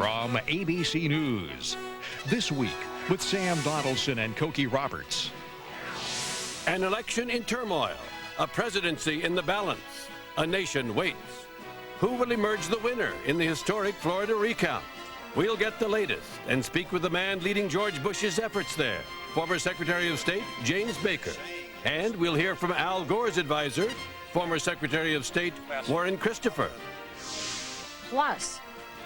from ABC News. This week with Sam Donaldson and Cokie Roberts. An election in turmoil, a presidency in the balance, a nation waits. Who will emerge the winner in the historic Florida recount? We'll get the latest and speak with the man leading George Bush's efforts there, former Secretary of State James Baker. And we'll hear from Al Gore's advisor, former Secretary of State Warren Christopher. Plus,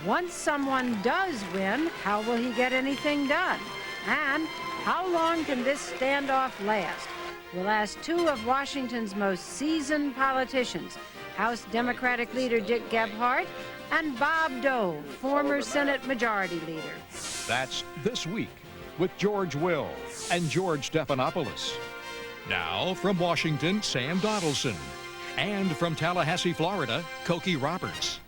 once someone does win, how will he get anything done? And how long can this standoff last? We'll ask two of Washington's most seasoned politicians, House Democratic leader Dick Gephardt and Bob Dole, former Senate Majority Leader. That's This Week with George Will and George Stephanopoulos. Now from Washington, Sam Donaldson. And from Tallahassee, Florida, Cokie Roberts.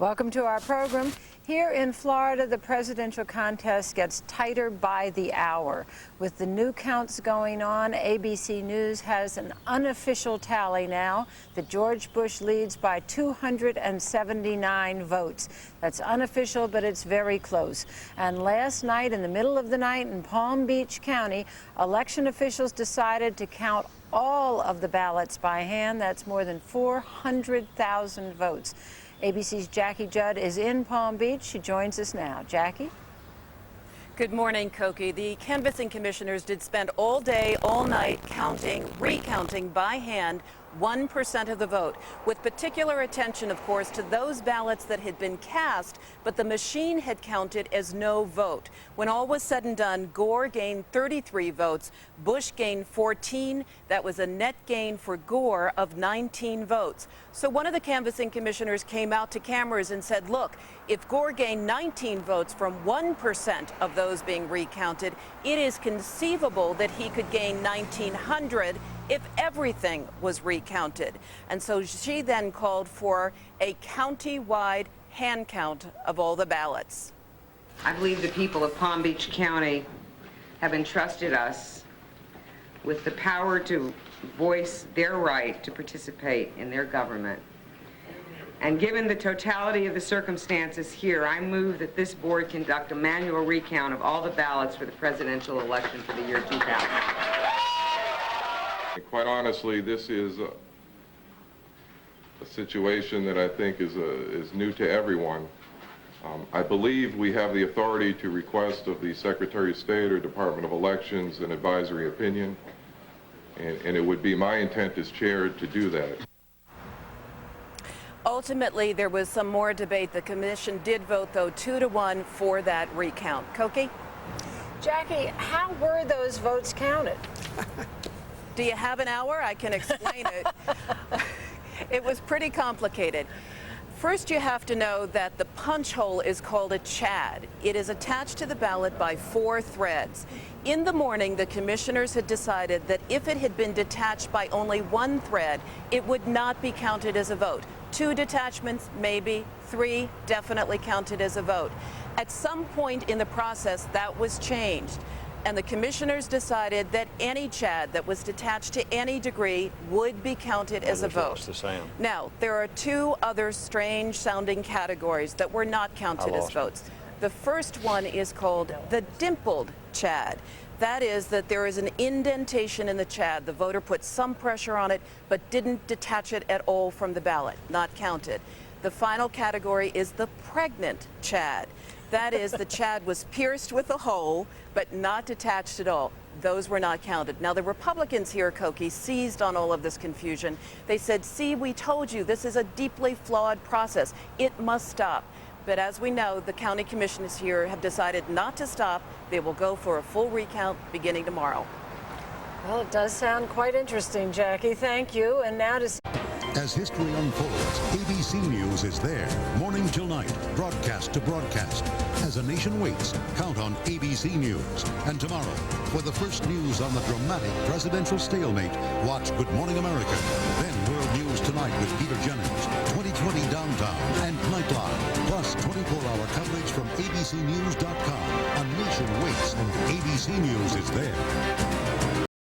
Welcome to our program. Here in Florida, the presidential contest gets tighter by the hour. With the new counts going on, ABC News has an unofficial tally now that George Bush leads by 279 votes. That's unofficial, but it's very close. And last night, in the middle of the night in Palm Beach County, election officials decided to count all of the ballots by hand. That's more than 400,000 votes. ABC's Jackie Judd is in Palm Beach. She joins us now. Jackie? Good morning, Cokie. The canvassing commissioners did spend all day, all night recounting by hand 1% of the vote, with particular attention, of course, to those ballots that had been cast, but the machine had counted as no vote. When all was said and done, Gore gained 33 votes, Bush gained 14. That was a net gain for Gore of 19 votes. So one of the canvassing commissioners came out to cameras and said, look, if Gore gained 19 votes from 1% of those being recounted, it is conceivable that he could gain 1,900 if everything was recounted. And so she then called for a county-wide hand count of all the ballots. I believe the people of Palm Beach County have entrusted us with the power to voice their right to participate in their government. And given the totality of the circumstances here, I move that this board conduct a manual recount of all the ballots for the presidential election for the year 2000. Quite honestly, this is a situation that I think is new to everyone. I believe we have the authority to request of the Secretary of State or Department of Elections an advisory opinion, and it would be my intent as chair to do that. Ultimately, there was some more debate. The commission did vote, though, 2-1 for that recount. Cokie? Jackie, how were those votes counted? Do you have an hour? I can explain it. It was pretty complicated. First, you have to know that the punch hole is called a chad. It is attached to the ballot by 4 threads. In the morning, the commissioners had decided that if it had been detached by only 1 thread, it would not be counted as a vote. 2 detachments, maybe. 3 definitely counted as a vote. At some point in the process, that was changed. And the commissioners decided that any chad that was detached to any degree would be counted as a vote. Now, there are 2 other strange-sounding categories that were not counted as votes. The first one is called the dimpled chad. That is that there is an indentation in the chad. The voter put some pressure on it, but didn't detach it at all from the ballot. Not counted. The final category is the pregnant chad. That is, the chad was pierced with a hole, but not detached at all. Those were not counted. Now, the Republicans here, Cokie, seized on all of this confusion. They said, see, we told you, this is a deeply flawed process. It must stop. But as we know, the county commissioners here have decided not to stop. They will go for a full recount beginning tomorrow. Well, it does sound quite interesting, Jackie. Thank you. And now to... As history unfolds, ABC News is there, morning till night, broadcast to broadcast. As a nation waits, count on ABC News. And tomorrow, for the first news on the dramatic presidential stalemate, watch Good Morning America. Then World News Tonight with Peter Jennings, 2020 Downtown, and Nightline. Plus 24-hour coverage from abcnews.com. A nation waits, and ABC News is there.